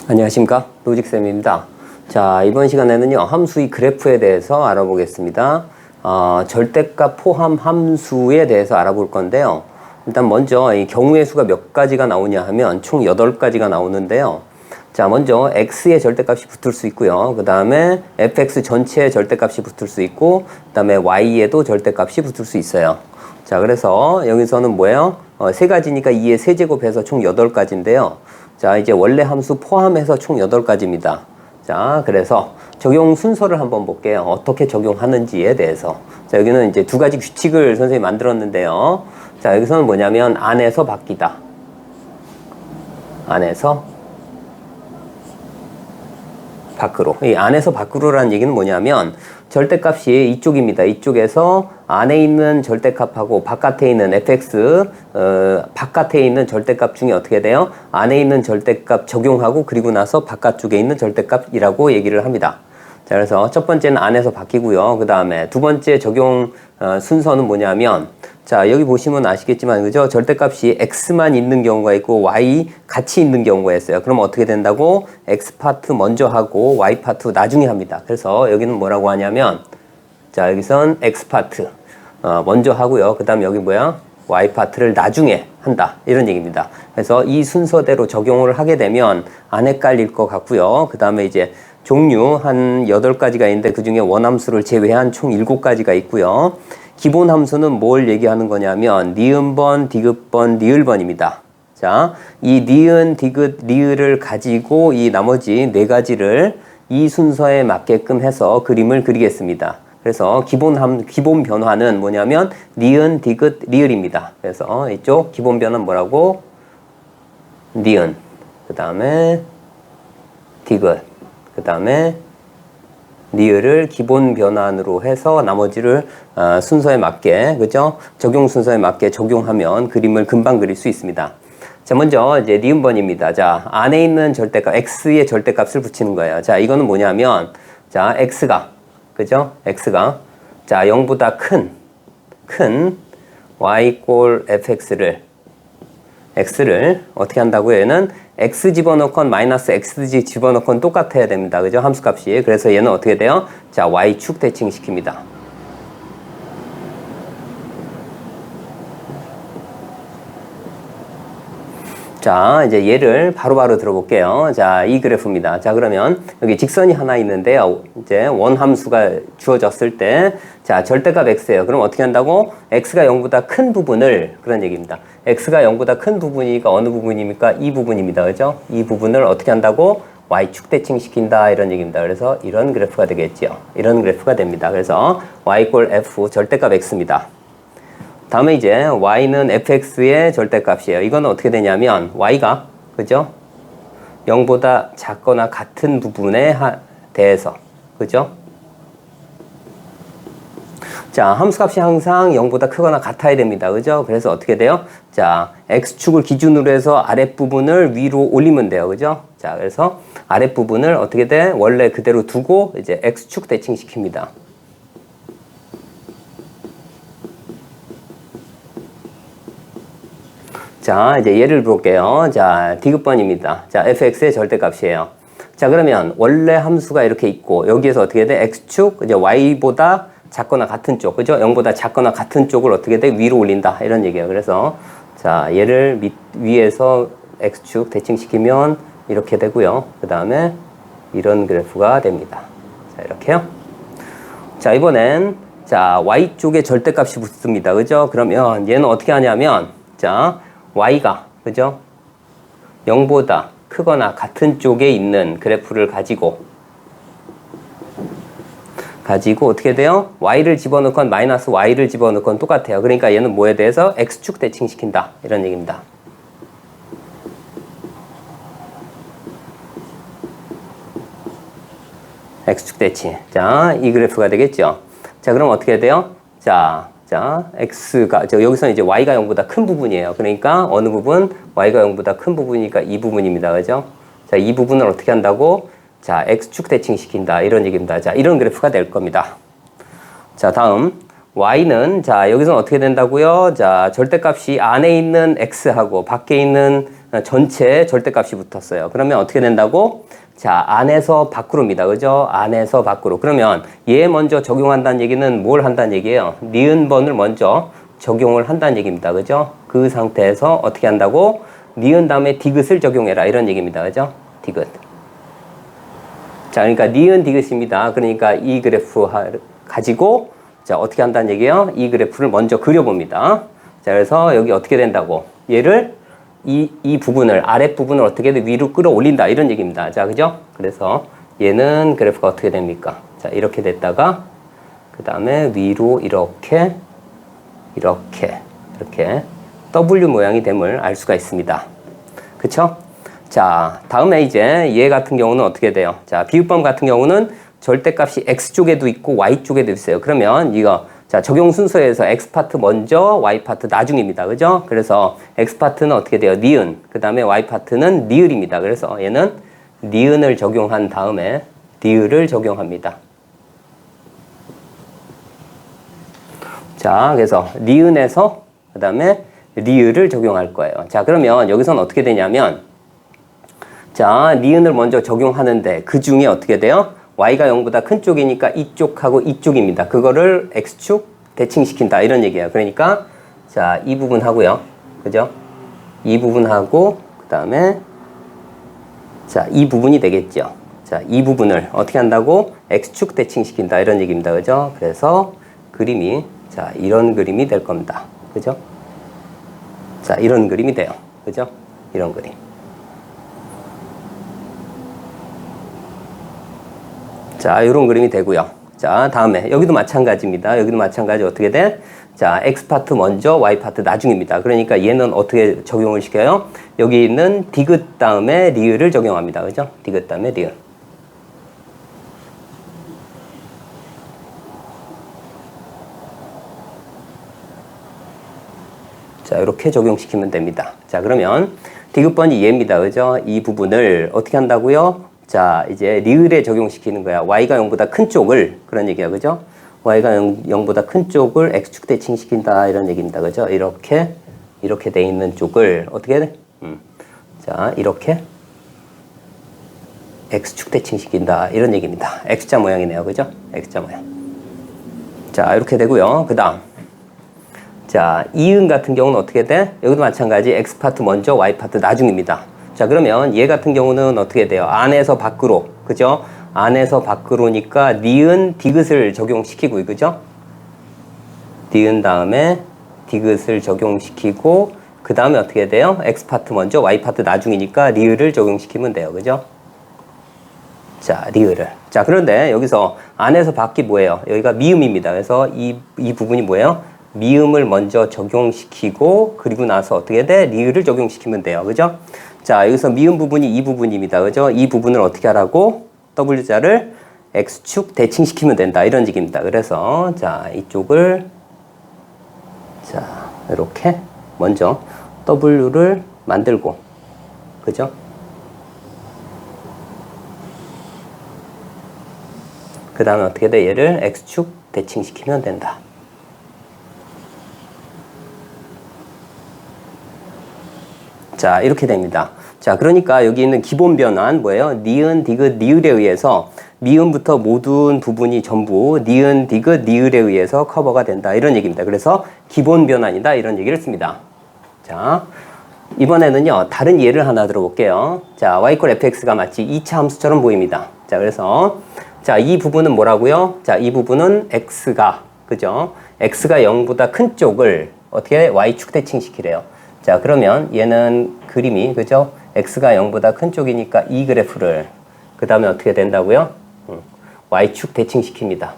안녕하십니까, 로직쌤입니다. 자, 이번 시간에는요 함수의 그래프에 대해서 알아보겠습니다. 절대값 포함 함수에 대해서 알아볼 건데요. 일단 먼저 이 경우의 수가 몇 가지가 나오냐 하면 총 8가지가 나오는데요. 자, 먼저 x의 절대값이 붙을 수 있고요. 그 다음에 fx 전체의 절대값이 붙을 수 있고, 그 다음에 y에도 절대값이 붙을 수 있어요. 자, 그래서 여기서는 뭐예요? 3가지니까 2의 세제곱해서 총 8가지인데요. 자, 이제 원래 함수 포함해서 총 8가지입니다. 자, 그래서 적용 순서를 한번 볼게요. 어떻게 적용하는지에 대해서. 자, 여기는 이제 2가지 규칙을 선생님이 만들었는데요. 자, 여기서는 뭐냐면 안에서 바뀌다. 안에서 밖으로. 이 안에서 밖으로라는 얘기는 뭐냐면 절대값이 이쪽입니다. 이쪽에서 안에 있는 절대값하고 바깥에 있는 fx, 바깥에 있는 절대값 중에 어떻게 돼요? 안에 있는 절대값 적용하고 그리고 나서 바깥쪽에 있는 절대값이라고 얘기를 합니다. 자, 그래서 첫 번째는 안에서 바뀌고요. 그 다음에 두 번째 적용 순서는 뭐냐면, 자, 여기 보시면 아시겠지만, 그죠? 절대값이 x만 있는 경우가 있고 y 같이 있는 경우가 있어요. 그럼 어떻게 된다고? x 파트 먼저 하고 y 파트 나중에 합니다. 그래서 여기는 뭐라고 하냐면, 자, 여기선 x 파트 먼저 하고요. 그 다음 여기 뭐야? y 파트를 나중에 한다, 이런 얘기입니다. 그래서 이 순서대로 적용을 하게 되면 안 헷갈릴 것 같고요. 그 다음에 이제 종류 한 8가지가 있는데 그 중에 원함수를 제외한 총 7가지가 있고요. 기본 함수는 뭘 얘기하는 거냐면 니은번, 디귿번, 리을번입니다. 자, 이 니은, 디귿, 리을을 가지고 이 나머지 4가지를 이 순서에 맞게끔 해서 그림을 그리겠습니다. 그래서 기본 변화는 뭐냐면 니은, 디귿, 리을입니다. 그래서 이쪽 기본 변화는 뭐라고? 니은, 그 다음에 디귿, 그 다음에 리을을 기본 변환으로 해서 나머지를 순서에 맞게, 그죠? 적용 순서에 맞게 적용하면 그림을 금방 그릴 수 있습니다. 자, 먼저 이제 니은번입니다. 자, 안에 있는 절대값, x의 절대값을 붙이는 거예요. 자, 이거는 뭐냐면, 자, x가, 그죠? x가, 자, 0보다 큰 y 꼴 fx를 어떻게 한다고요? 얘는 x 집어넣건 마이너스 x 집어넣건 똑같아야 됩니다. 그죠? 함수값이. 그래서 얘는 어떻게 돼요? 자, y축 대칭시킵니다. 자, 이제 얘를 바로바로 들어볼게요. 자, 이 그래프입니다. 자, 그러면 여기 직선이 하나 있는데요. 이제 원함수가 주어졌을 때, 자, 절대값 x예요. 그럼 어떻게 한다고? x가 0보다 큰 부분을, 그런 얘기입니다. x가 0보다 큰 부분이니까 어느 부분입니까? 이 부분입니다. 그죠? 이 부분을 어떻게 한다고? y축 대칭시킨다, 이런 얘기입니다. 그래서 이런 그래프가 되겠죠. 이런 그래프가 됩니다. 그래서 y 꼴 f 절대값 x입니다. 다음에 이제 y는 fx의 절대값이에요. 이거는 어떻게 되냐면 y가, 그죠? 0보다 작거나 같은 부분에 대해서, 그죠? 자, 함수값이 항상 0보다 크거나 같아야 됩니다. 그죠? 그래서 어떻게 돼요? 자, x축을 기준으로 해서 아랫부분을 위로 올리면 돼요. 그죠? 자, 그래서 아랫부분을 어떻게 돼? 원래 그대로 두고 이제 x축 대칭시킵니다. 자, 이제 예를 볼게요. 자, 디귿번입니다. 자, fx의 절대값이에요. 자, 그러면 원래 함수가 이렇게 있고 여기에서 어떻게 돼? x축, 이제 y보다 작거나 같은 쪽, 그죠? 0보다 작거나 같은 쪽을 어떻게 돼? 위로 올린다, 이런 얘기예요. 그래서 자, 얘를 위에서 x축 대칭시키면 이렇게 되고요. 그 다음에 이런 그래프가 됩니다. 자, 이렇게요. 자, 이번엔 자, y쪽에 절대값이 붙습니다. 그죠? 그러면 얘는 어떻게 하냐면, 자, y가, 그죠? 0보다 크거나 같은 쪽에 있는 그래프를 가지고 어떻게 돼요? y를 집어넣건 마이너스 y를 집어넣건 똑같아요. 그러니까 얘는 뭐에 대해서? x축 대칭시킨다, 이런 얘기입니다. x축 대칭. 자, 이 그래프가 되겠죠? 자, 그럼 어떻게 돼요? 자, x가, 여기서는 이제 y가 0보다 큰 부분이에요. 그러니까 어느 부분? y가 0보다 큰 부분이니까 이 부분입니다. 그죠? 자, 이 부분을 어떻게 한다고? 자, x축 대칭시킨다, 이런 얘기입니다. 자, 이런 그래프가 될 겁니다. 자, 다음 y는, 자, 여기서는 어떻게 된다고요? 자, 절대값이 안에 있는 x하고 밖에 있는 전체 절대값이 붙었어요. 그러면 어떻게 된다고? 자, 안에서 밖으로입니다. 그죠? 안에서 밖으로. 그러면 얘 먼저 적용한다는 얘기는 뭘 한다는 얘기예요? 니은번을 먼저 적용을 한다는 얘기입니다. 그죠? 그 상태에서 어떻게 한다고? 니은 다음에 디귿을 적용해라. 이런 얘기입니다. 그죠? 디귿. 자, 그러니까 니은 디귿입니다. 그러니까 이 그래프 가지고 자, 어떻게 한다는 얘기예요? 이 그래프를 먼저 그려봅니다. 자, 그래서 여기 어떻게 된다고? 얘를 이 부분을 아랫부분을 어떻게든 위로 끌어올린다 이런 얘기입니다. 자, 그죠? 그래서 얘는 그래프가 어떻게 됩니까? 자, 이렇게 됐다가 그 다음에 위로 이렇게 W 모양이 됨을 알 수가 있습니다. 그쵸? 자, 다음에 이제 얘 같은 경우는 어떻게 돼요? 자, 비읍번 같은 경우는 절대값이 X쪽에도 있고 Y쪽에도 있어요. 그러면 이거 자, 적용 순서에서 X파트 먼저, Y파트 나중입니다. 그죠? 그래서 X파트는 어떻게 돼요? 니은. 그 다음에 Y파트는 니을입니다. 그래서 얘는 니은을 적용한 다음에 니을을 적용합니다. 자, 그래서 니은에서 그 다음에 리을을 적용할 거예요. 자, 그러면 여기서는 어떻게 되냐면 자, 니은을 먼저 적용하는데 그 중에 어떻게 돼요? y가 0보다 큰 쪽이니까 이쪽하고 이쪽입니다. 그거를 x축 대칭시킨다 이런 얘기예요. 그러니까 자, 이 부분 하고요. 그죠? 이 부분하고 그 다음에 자, 이 부분이 되겠죠. 자, 이 부분을 어떻게 한다고? x축 대칭시킨다 이런 얘기입니다. 그죠? 그래서 그림이 자, 이런 그림이 될 겁니다. 그죠? 자, 이런 그림이 돼요. 그죠? 이런 그림. 자, 이런 그림이 되고요. 자, 다음에 여기도 마찬가지입니다. 여기도 마찬가지 어떻게 돼? 자, X파트 먼저, Y파트 나중입니다. 그러니까 얘는 어떻게 적용을 시켜요? 여기 있는 디귿 다음에 리을을 적용합니다. 그죠? 디귿 다음에 리을. 자, 이렇게 적용시키면 됩니다. 자, 그러면 디귿번이 얘입니다. 그죠? 이 부분을 어떻게 한다고요? 자, 이제 리을에 적용시키는 거야. y가 0보다 큰 쪽을 그런 얘기야. 그죠? y가 0보다 큰 쪽을 x축 대칭시킨다 이런 얘기입니다. 그죠? 이렇게 돼 있는 쪽을 어떻게 해? 자, 이렇게 x축 대칭시킨다 이런 얘기입니다. x자 모양이네요. 그죠? x자 모양. 자, 이렇게 되고요. 그다음 자, 이응 같은 경우는 어떻게 돼? 여기도 마찬가지 x파트 먼저, y파트 나중입니다. 자, 그러면 얘 같은 경우는 어떻게 돼요? 안에서 밖으로, 그죠? 안에서 밖으로니까 니은 디귿을 적용시키고, 그죠? 니은 다음에 디귿을 적용시키고 그 다음에 어떻게 돼요? x파트 먼저, y파트 나중이니까 리을을 적용시키면 돼요. 그죠? 자, 리을을. 자, 그런데 여기서 안에서 밖이 뭐예요? 여기가 미음입니다. 그래서 이 부분이 뭐예요? 미음을 먼저 적용시키고 그리고 나서 어떻게 돼? 리을을 적용시키면 돼요. 그죠? 자, 여기서 미음 부분이 이 부분입니다. 그죠? 이 부분을 어떻게 하라고? W자를 X축 대칭시키면 된다. 이런 식입니다. 그래서 자, 이쪽을 자, 이렇게 먼저 W를 만들고 그죠? 그 다음에 어떻게 돼? 얘를 X축 대칭시키면 된다. 자, 이렇게 됩니다. 자, 그러니까 여기 있는 기본 변환 뭐예요? 니은, 디귿, 니을에 의해서 미음부터 모든 부분이 전부 니은, 디귿, 니을에 의해서 커버가 된다. 이런 얘기입니다. 그래서 기본 변환이다. 이런 얘기를 씁니다. 자, 이번에는요. 다른 예를 하나 들어볼게요. 자, y = fx가 마치 2차 함수처럼 보입니다. 자, 그래서 자, 이 부분은 뭐라고요? 자, 이 부분은 x가 그죠? x가 0보다 큰 쪽을 어떻게 y축 대칭시키래요. 자, 그러면 얘는 그림이 그죠? x가 0보다 큰 쪽이니까 이 그래프를 그 다음에 어떻게 된다고요? y축 대칭시킵니다.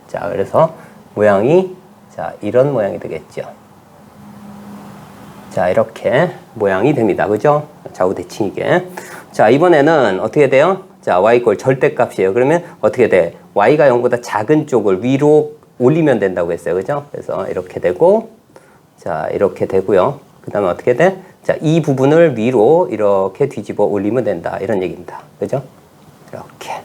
자, 그래서 모양이 자, 이런 모양이 되겠죠. 자, 이렇게 모양이 됩니다. 그죠? 좌우 대칭이게. 자, 이번에는 어떻게 돼요? 자, y = 절대값이에요. 그러면 어떻게 돼? y가 0보다 작은 쪽을 위로 올리면 된다고 했어요. 그죠? 그래서 이렇게 되고 자, 이렇게 되고요. 그 다음에 어떻게 돼? 자, 이 부분을 위로 이렇게 뒤집어 올리면 된다. 이런 얘기입니다. 그죠? 이렇게.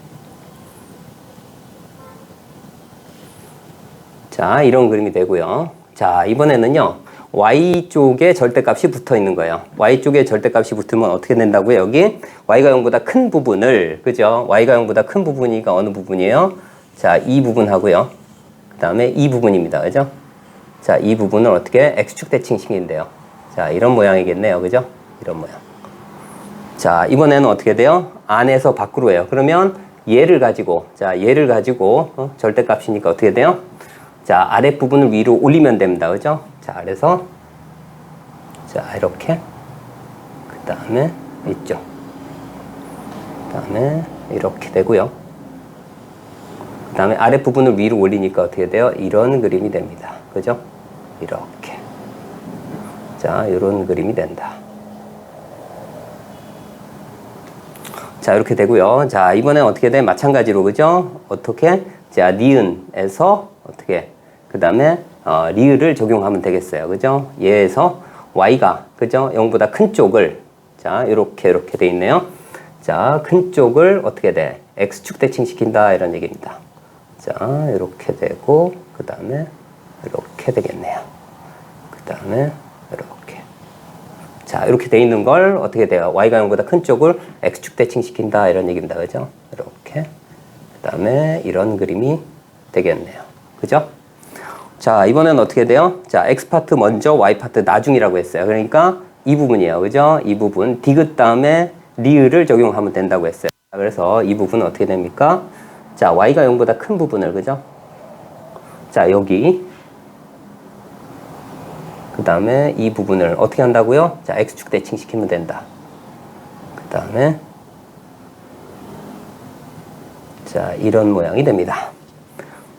자, 이런 그림이 되고요. 자, 이번에는요. y쪽에 절대값이 붙어 있는 거예요. y쪽에 절대값이 붙으면 어떻게 된다고요? 여기 y가 0보다 큰 부분을, 그죠? y가 0보다 큰 부분이가 어느 부분이에요? 자, 이 부분하고요. 그 다음에 이 부분입니다. 그죠? 자, 이 부분을 어떻게 x축 대칭식인데요. 자, 이런 모양이겠네요. 그죠? 이런 모양. 자, 이번에는 어떻게 돼요? 안에서 밖으로 해요. 그러면 얘를 가지고, 자, 얘를 가지고, 절대값이니까 어떻게 돼요? 자, 아랫부분을 위로 올리면 됩니다. 그죠? 자, 그래서, 자, 이렇게. 그 다음에, 이쪽. 그 다음에, 이렇게 되고요. 그 다음에 아랫부분을 위로 올리니까 어떻게 돼요? 이런 그림이 됩니다. 그죠? 이렇게. 자, 이런 그림이 된다. 자, 이렇게 되고요. 자, 이번엔 어떻게 돼? 마찬가지로, 그죠? 어떻게? 자, 니은에서 어떻게? 그 다음에, 리을을 적용하면 되겠어요. 그죠? 얘에서 y가, 그죠? 0보다 큰 쪽을, 자, 이렇게 돼 있네요. 자, 큰 쪽을 어떻게 돼? x축 대칭시킨다. 이런 얘기입니다. 자, 이렇게 되고, 그 다음에, 이렇게 되겠네요. 그 다음에, 이렇게. 자, 이렇게 돼 있는 걸 어떻게 돼요? y가 0보다 큰 쪽을 x축 대칭시킨다. 이런 얘기입니다. 그죠? 이렇게. 그 다음에 이런 그림이 되겠네요. 그죠? 자, 이번엔 어떻게 돼요? 자, x파트 먼저, y파트 나중이라고 했어요. 그러니까 이 부분이에요. 그죠? 이 부분. 디귿 다음에 리을을 적용하면 된다고 했어요. 그래서 이 부분은 어떻게 됩니까? 자, y가 0보다 큰 부분을, 그죠? 자, 여기. 그 다음에 이 부분을 어떻게 한다고요? 자, x축 대칭시키면 된다. 그 다음에 자, 이런 모양이 됩니다.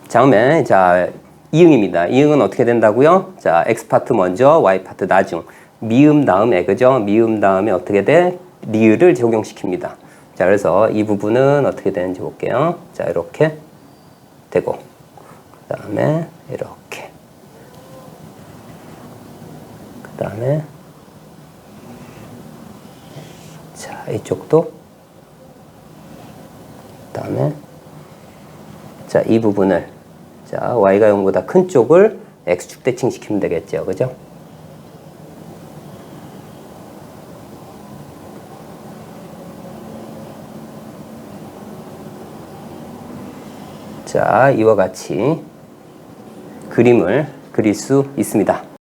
다음에 자, 이응입니다. 이응은 어떻게 된다고요? 자, x파트 먼저, y파트 나중. 미음 다음에, 그죠? 미음 다음에 어떻게 돼? 리을을 적용시킵니다. 자, 그래서 이 부분은 어떻게 되는지 볼게요. 자, 이렇게 되고, 그 다음에 이렇게. 그 다음에 자, 이쪽도 그 다음에 자, 이 부분을 자, y가 0보다 큰 쪽을 x축 대칭시키면 되겠죠. 그죠? 자, 이와 같이 그림을 그릴 수 있습니다.